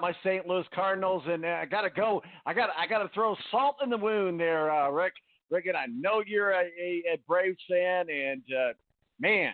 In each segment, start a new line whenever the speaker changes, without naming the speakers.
my St. Louis Cardinals, and I got to go. I got to throw salt in the wound there, Rick. Riggen, I know you're a Braves fan, and man,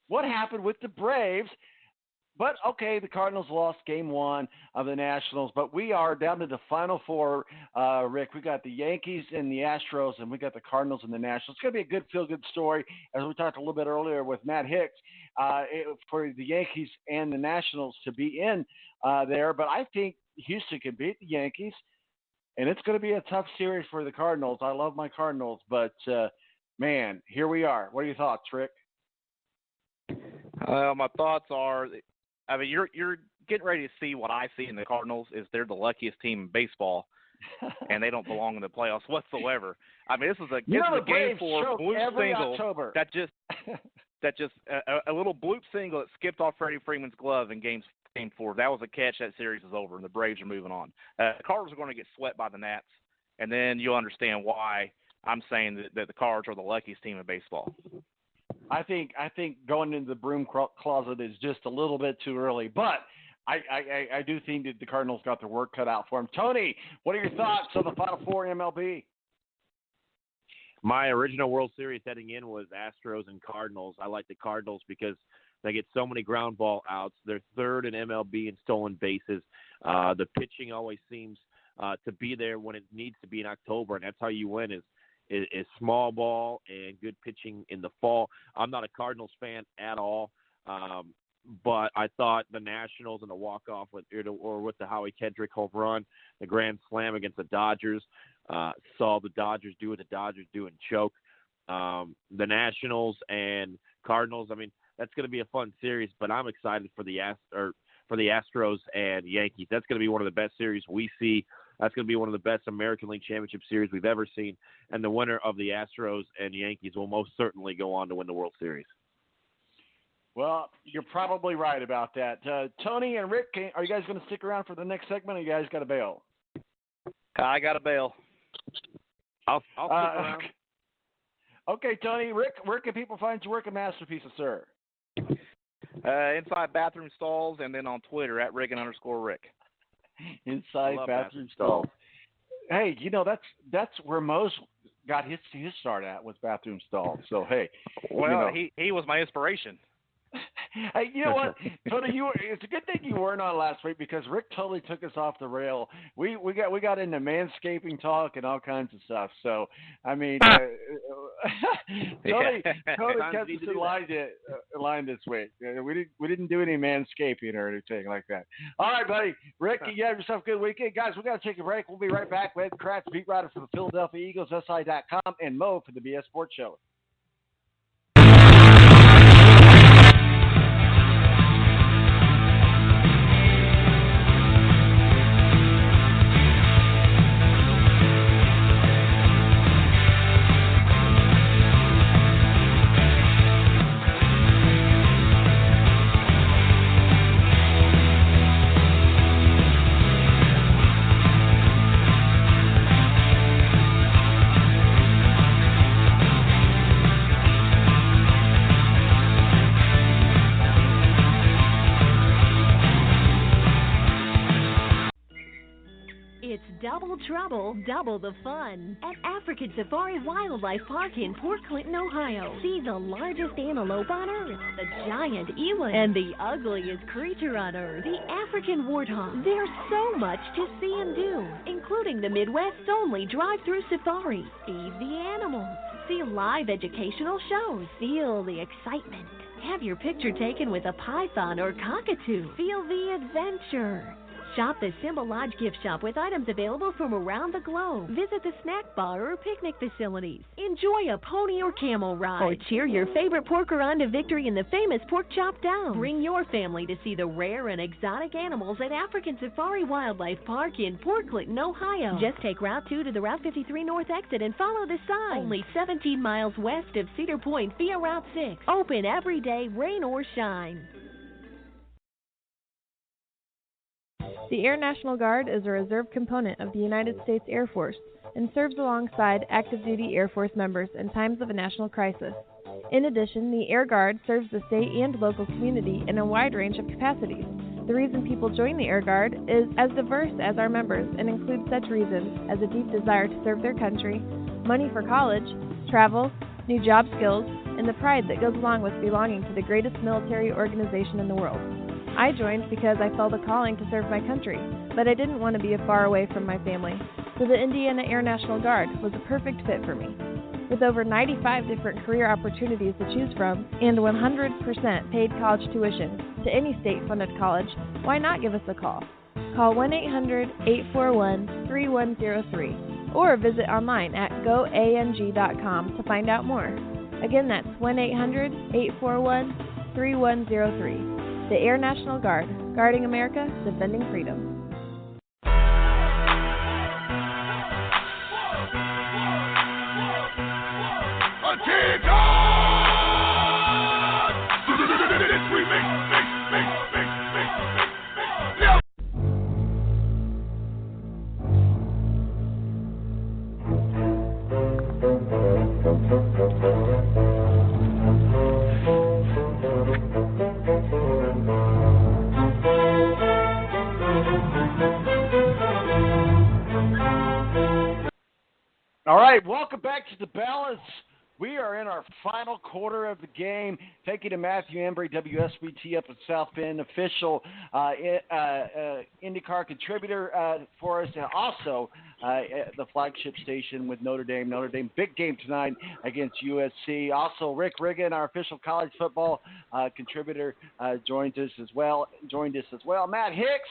what happened with the Braves? But, okay, the Cardinals lost game 1 of the Nationals, but we are down to the Final Four, Rick. We got the Yankees and the Astros, and we got the Cardinals and the Nationals. It's going to be a good feel-good story, as we talked a little bit earlier with Matt Hicks, for the Yankees and the Nationals to be in there. But I think Houston can beat the Yankees, and it's going to be a tough series for the Cardinals. I love my Cardinals, but, man, here we are. What are your thoughts, Rick?
My thoughts are, I mean, you're getting ready to see what I see in the Cardinals is they're the luckiest team in baseball, and they don't belong in the playoffs whatsoever. I mean, this is a game for bloop single
October.
that just a little bloop single that skipped off Freddie Freeman's glove in game 4. That was a catch. That series is over, and the Braves are moving on. The Cardinals are going to get swept by the Nats, and then you'll understand why I'm saying that the Cards are the luckiest team in baseball.
I think going into the broom closet is just a little bit too early, but I do think that the Cardinals got their work cut out for them. Tony, what are your thoughts on the Final Four in MLB?
My original World Series heading in was Astros and Cardinals. I like the Cardinals because they get so many ground ball outs. They're third in MLB in stolen bases. The pitching always seems to be there when it needs to be in October, and that's how you win is small ball and good pitching in the fall. I'm not a Cardinals fan at all, but I thought the Nationals and the walk-off with the Howie Kendrick home run, the grand slam against the Dodgers, saw the Dodgers do what the Dodgers do and choke. The Nationals and Cardinals, I mean, that's going to be a fun series, but I'm excited for the Astros and Yankees. That's going to be one of the best series we see. That's going to be one of the best American League Championship series we've ever seen. And the winner of the Astros and Yankees will most certainly go on to win the World Series.
Well, you're probably right about that. Tony and Rick, are you guys going to stick around for the next segment, or you guys got to bail?
I got to bail.
I'll stick around.
Okay, Tony. Rick, where can people find your work and masterpieces, sir?
Inside bathroom stalls, and then on Twitter at Riggen_Rick.
Inside bathroom stalls. Hey, that's where Mose got his start at, was bathroom stalls. So hey,
well, he was my inspiration.
Hey, you know what, Tony? It's a good thing you weren't on last week, because Rick totally took us off the rail. We got into manscaping talk and all kinds of stuff. So I mean, Tony kept us in line this week. We didn't do any manscaping or anything like that. All right, buddy. Rick, you have yourself a good weekend, guys. We got to take a break. We'll be right back with Kracz, beat writer for the Philadelphia Eagles, SI.com, and Mo for the BS Sports Show.
Double trouble, double the fun. At African Safari Wildlife Park in Port Clinton, Ohio. See the largest antelope on Earth, the giant eland, and the ugliest creature on Earth, the African warthog. There's so much to see and do, including the Midwest's only drive-through safari. Feed the animals. See live educational shows. Feel the excitement. Have your picture taken with a python or cockatoo. Feel the adventure. Shop the Symbol Lodge gift shop with items available from around the globe. Visit the snack bar or picnic facilities. Enjoy a pony or camel ride. Or cheer your favorite porker on to victory in the famous Pork Chop Down. Bring your family to see the rare and exotic animals at African Safari Wildlife Park in Port Clinton, Ohio. Just take Route 2 to the Route 53 North exit and follow the sign. Only 17 miles west of Cedar Point via Route 6. Open every day, rain or shine.
The Air National Guard is a reserve component of the United States Air Force and serves alongside active-duty Air Force members in times of a national crisis. In addition, the Air Guard serves the state and local community in a wide range of capacities, The reason people join the Air Guard is as diverse as our members and includes such reasons as a deep desire to serve their country, money for college, travel, new job skills, and the pride that goes along with belonging to the greatest military organization in the world. I joined because I felt a calling to serve my country, but I didn't want to be far away from my family, so the Indiana Air National Guard was a perfect fit for me. With over 95 different career opportunities to choose from and 100% paid college tuition to any state-funded college, why not give us a call? Call 1-800-841-3103 or visit online at goang.com to find out more. Again, that's 1-800-841-3103. The Air National Guard, guarding America, defending freedom.
All right, welcome back to the balance. We are in our final quarter of the game. Thank you to Matthew Embry, WSBT up in South Bend, official IndyCar contributor for us, and also the flagship station with Notre Dame. Notre Dame, big game tonight against USC. Also, Rick Riggen, our official college football contributor, joined us as well. Matt Hicks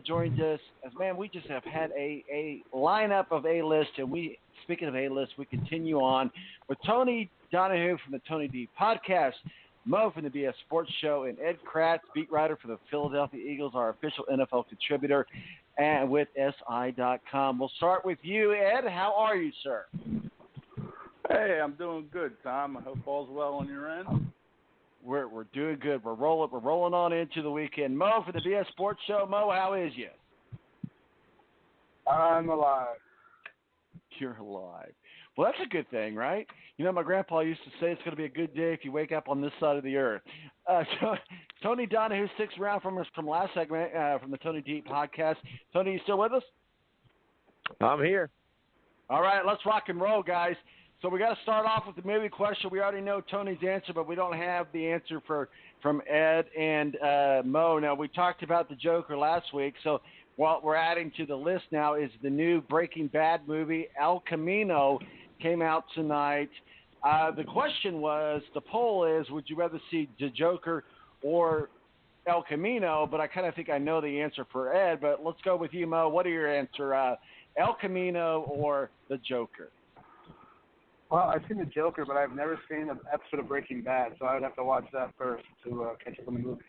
joined us. Man, we just have had a lineup of A-list, and speaking of A-list, we continue on with Tony Donahue from the Tony D Podcast, Mo from the BS Sports Show, and Ed Kracz, beat writer for the Philadelphia Eagles, our official NFL contributor, and with SI.com. We'll start with you, Ed. How are you, sir?
Hey, I'm doing good, Tom. I hope all's well on your end.
We're doing good. We're rolling on into the weekend. Mo from the BS Sports Show. Mo, how is you?
I'm alive.
You're alive. Well, that's a good thing, right? You know, my grandpa used to say it's going to be a good day if you wake up on this side of the earth. So Tony Donahue sticks around from us from last segment from the Tony D Podcast. Tony, you still with us?
I'm here.
All right, let's rock and roll, guys. So we got to start off with the movie question. We already know Tony's answer, but we don't have the answer from Ed and Mo. Now, we talked about the Joker last week, so what we're adding to the list now is the new Breaking Bad movie, El Camino, came out tonight. The question was, the poll is, would you rather see the Joker or El Camino? But I kind of think I know the answer for Ed, but let's go with you, Mo. What are your answer, El Camino or the Joker?
Well, I've seen the Joker, but I've never seen an episode of Breaking Bad, so I would have to watch that first to catch up on the movie.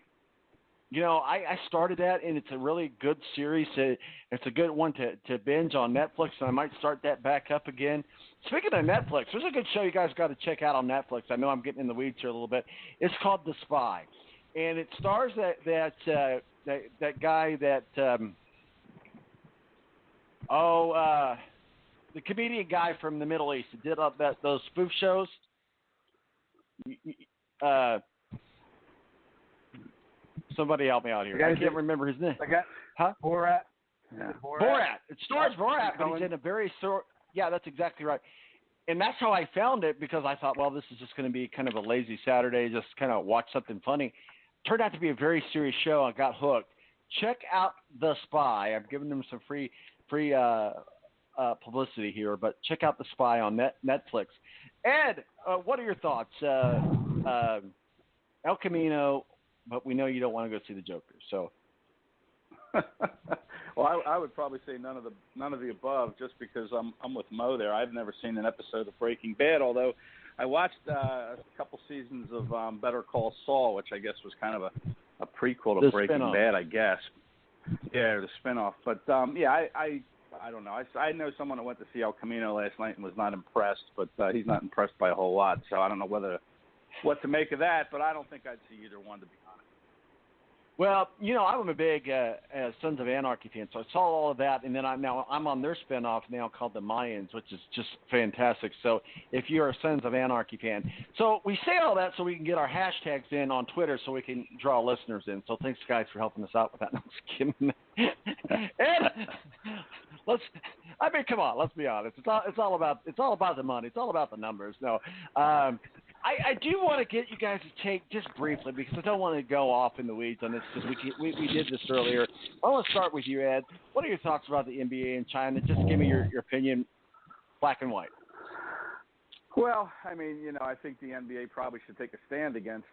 You know, I started that, and it's a really good series. It's a good one to binge on Netflix, and I might start that back up again. Speaking of Netflix, there's a good show you guys got to check out on Netflix. I know I'm getting in the weeds here a little bit. It's called The Spy, and it stars that guy that the comedian guy from the Middle East that did those spoof shows. Somebody help me out here. I can't remember his name. Huh?
Borat.
Yeah. Borat. It stars Borat, but he's in a very short. Yeah, that's exactly right. And that's how I found it, because I thought, well, this is just going to be kind of a lazy Saturday, just kind of watch something funny. Turned out to be a very serious show. I got hooked. Check out The Spy. I've given them some free publicity here, but check out The Spy on Netflix. Ed, what are your thoughts? El Camino, but we know you don't want to go see the Joker, so.
Well, I would probably say none of the above, just because I'm with Mo there. I've never seen an episode of Breaking Bad, although I watched a couple seasons of Better Call Saul, which I guess was kind of a prequel to Breaking Bad, I guess. Yeah, the spinoff. But yeah, I don't know. I know someone that went to see El Camino last night and was not impressed, but he's not impressed by a whole lot. So I don't know what to make of that, but I don't think I'd see either one, to be honest.
Well, I'm a big Sons of Anarchy fan, so I saw all of that, and then I'm on their spinoff now called the Mayans, which is just fantastic. So if you're a Sons of Anarchy fan, so we say all that so we can get our hashtags in on Twitter, so we can draw listeners in. So thanks, guys, for helping us out with that. No, I'm just kidding. And come on, let's be honest. It's all about the money. It's all about the numbers. No. I do want to get you guys to take just briefly, because I don't want to go off in the weeds on this, because we did this earlier. I want to start with you, Ed. What are your thoughts about the NBA in China? Just give me your opinion, black and white.
Well, I mean, I think the NBA probably should take a stand against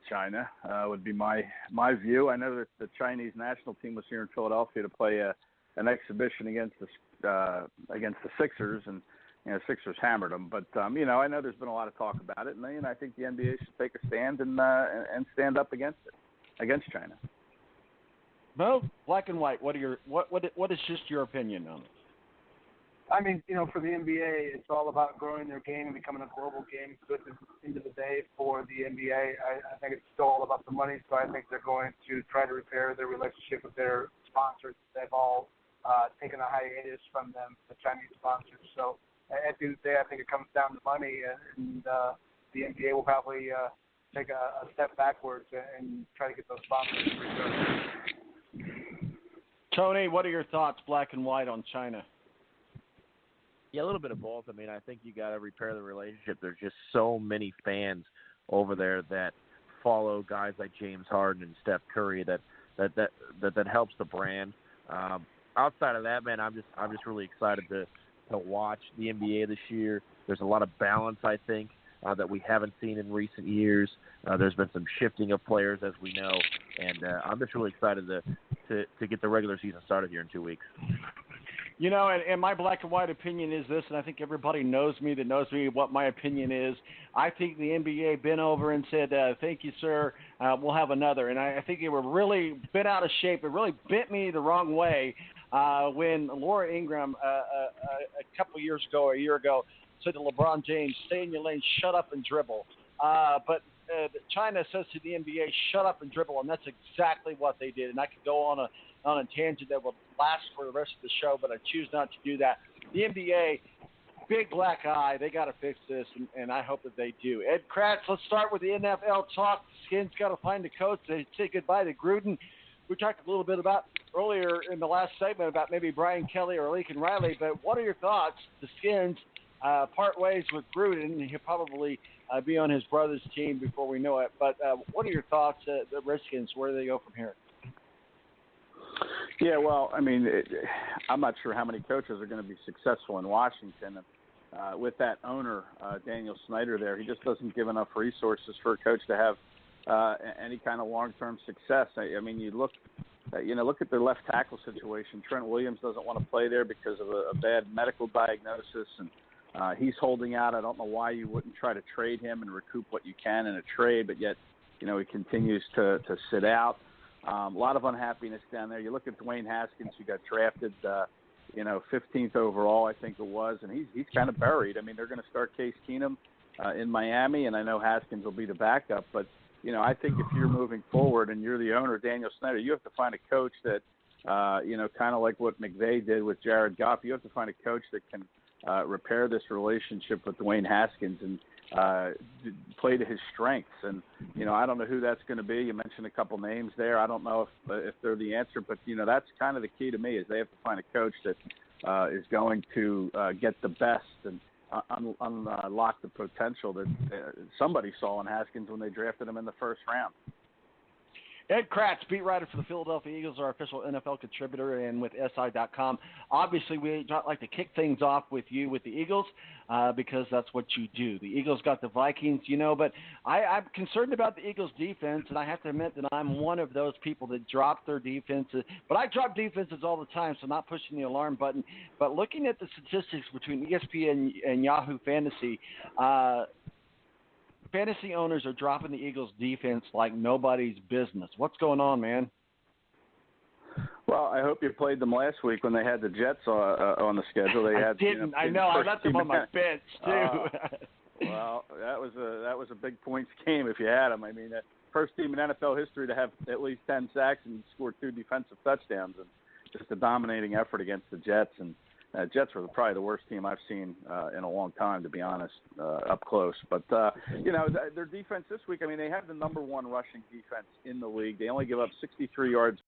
China. Would be my view. I know that the Chinese national team was here in Philadelphia to play an exhibition against the Sixers, and Sixers hammered them. But I know there's been a lot of talk about it, and I think the NBA should take a stand and stand up against China.
Mo, black and white. What is just your opinion on it?
I mean, for the NBA, it's all about growing their game and becoming a global game. So at the end of the day, for the NBA, I think it's still all about the money. So I think they're going to try to repair their relationship with their sponsors. They've all taken a hiatus from them, the Chinese sponsors. So at the end of the day, I think it comes down to money, and the NBA will probably take a step backwards and try to get those sponsors returned.
Tony, what are your thoughts, black and white, on China?
Yeah, a little bit of both. I mean, I think you got to repair the relationship. There's just so many fans over there that follow guys like James Harden and Steph Curry that helps the brand. Outside of that, man, I'm just really excited to watch the NBA this year. There's a lot of balance, I think, that we haven't seen in recent years. There's been some shifting of players, as we know, and I'm just really excited to get the regular season started here in 2 weeks.
And my black and white opinion is this, and I think everybody knows me what my opinion is. I think the NBA bent over and said, thank you, sir, we'll have another. And I think they were really bent out of shape. It really bent me the wrong way when Laura Ingraham a couple of years ago, or a year ago, said to LeBron James, stay in your lane, shut up and dribble. But China says to the NBA, shut up and dribble, and that's exactly what they did. And I could go on a tangent that will last for the rest of the show, but I choose not to do that. The NBA, big black eye, they got to fix this, and I hope that they do. Ed Kracz, let's start with the NFL talk. Skins got to find a coach. They say goodbye to Gruden. We talked a little bit about earlier in the last segment about maybe Brian Kelly or Lincoln Riley, but what are your thoughts? The Skins part ways with Gruden. He'll probably be on his brother's team before we know it, but what are your thoughts, the Redskins, where do they go from here?
Yeah, well, I mean, I'm not sure how many coaches are going to be successful in Washington. With that owner, Daniel Snyder there, he just doesn't give enough resources for a coach to have any kind of long-term success. I mean, look at their left tackle situation. Trent Williams doesn't want to play there because of a bad medical diagnosis, and he's holding out. I don't know why you wouldn't try to trade him and recoup what you can in a trade, but yet, he continues to sit out. A lot of unhappiness down there. You look at Dwayne Haskins, who got drafted, 15th overall, I think it was, and he's kind of buried. I mean, they're going to start Case Keenum in Miami, and I know Haskins will be the backup. But, I think if you're moving forward and you're the owner, Daniel Snyder, you have to find a coach that, kind of like what McVay did with Jared Goff. You have to find a coach that can repair this relationship with Dwayne Haskins and play to his strengths. And, I don't know who that's going to be. You mentioned a couple names there. I don't know if they're the answer, but, that's kind of the key to me is they have to find a coach that is going to get the best and unlock the potential that somebody saw in Haskins when they drafted him in the first round.
Ed Kracz, beat writer for the Philadelphia Eagles, our official NFL contributor, and with SI.com. Obviously, we like to kick things off with you with the Eagles because that's what you do. The Eagles got the Vikings, but I'm concerned about the Eagles' defense, and I have to admit that I'm one of those people that drop their defenses. But I drop defenses all the time, so I'm not pushing the alarm button. But looking at the statistics between ESPN and Yahoo Fantasy, fantasy owners are dropping the Eagles' defense like nobody's business. What's going on, man?
Well, I hope you played them last week when they had the Jets on the schedule.
I didn't. I know. I left them on my bench too.
Well, that was a big points game if you had them. I mean, first team in NFL history to have at least 10 sacks and scored 2 defensive touchdowns, and just a dominating effort against the Jets. And Jets were probably the worst team I've seen in a long time, to be honest, up close. But, their defense this week, I mean, they have the number 1 rushing defense in the league. They only give up 63 yards